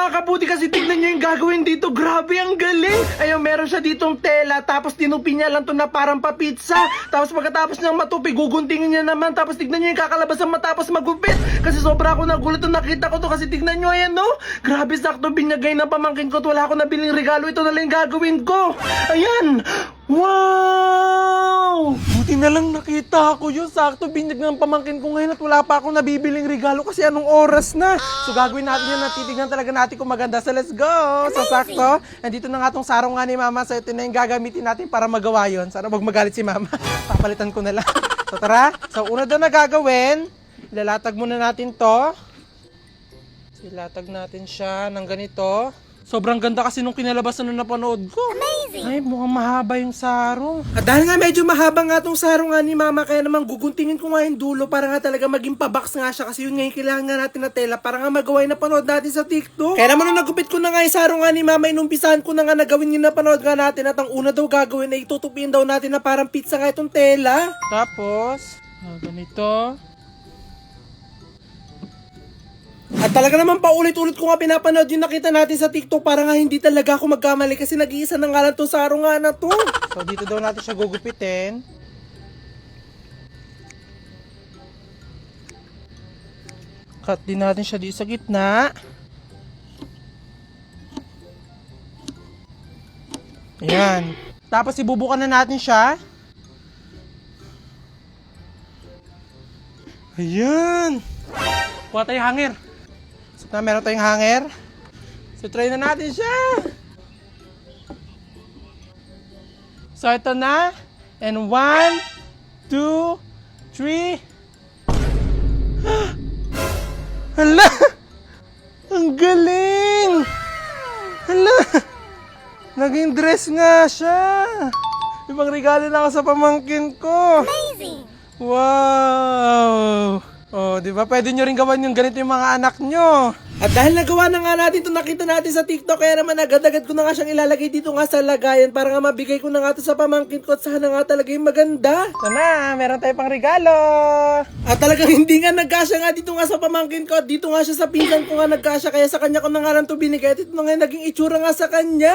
mga kaputi kasi tignan nyo yung gagawin dito. Grabe, ang galing. Ayun, meron siya ditong tela. Tapos tinupi niya lang to na parang papitsa. Tapos pagkatapos niyang matupi, guguntingin niya naman. Tapos tignan nyo yung kakalabasan matapos magupit. Kasi sobra ako nagulat nung nakita ko to. Kasi tignan nyo, ayan no. Grabe, sakto binagay ng pamangkin ko. At wala ako nabiling regalo. Ito na lang yung gagawin ko. Ayan. Wow! Buti na lang nakita ako yun. Sakto binyag ng pamangkin ko ngayon at wala pa ako nabibiling regalo kasi anong oras na. So gagawin natin yun, natitignan talaga natin kung maganda. So let's go! So sakto, nandito na nga tong sarong nga ni Mama. So ito na yung gagamitin natin para magawa yun. Sana wag magalit si Mama. Papalitan ko na lang. So tara, so una daw na gagawin, ilalatag muna natin to. So, ilatag natin siya ng ganito. Sobrang ganda kasi nung kinalabasan na napanood ko. Amazing! Ay, mukhang mahaba yung sarong. At dahil nga medyo mahaba nga tong sarong nga ni Mama, kaya naman guguntingin ko nga yung dulo para nga talaga maging pabox nga siya. Kasi yun nga yung kailangan nga natin na tela para nga magawa yung napanood natin sa TikTok. Kaya naman nung nagupit ko na nga yung sarong nga ni Mama, inumpisahan ko na nga nagawin yung napanood nga natin. At ang una daw gagawin ay tutupin daw natin na parang pizza nga itong tela. Tapos, ganito. At talaga naman paulit-ulit ko nga pinapanood yung nakita natin sa TikTok para nga hindi talaga ako magkamali kasi nag-iisa na nga lang itong sarong nga na to. So dito daw natin siya gugupitin. Cut din natin siya dito sa gitna. Ayan. Tapos ibubukan na natin siya. Ayan. Kuha tayo hanger. Na meron tayong hanger. So try na natin siya. So ito na. And 1, 2, 3. Hala! Ang galing! Hala! Naging dress nga siya. Ibang regalo na ako sa pamangkin ko. Amazing! Wow! Oh, di ba? Pwede nyo rin gawan yung ganito yung mga anak nyo. At dahil nagawa na nga natin ito, nakita natin sa TikTok, kaya naman agad-agad ko na nga siyang ilalagay dito nga sa lagayan para nga mabigay ko na nga ito sa pamangkin ko at sana nga talaga yung maganda. Ito na, meron tayo pang regalo. At talagang hindi nga nagkasya nga dito nga sa pamangkin ko at dito nga siya sa pinsan ko nga nagkasya, kaya sa kanya ko na nga lang ito binigay at ito na nga naging itsura nga sa kanya.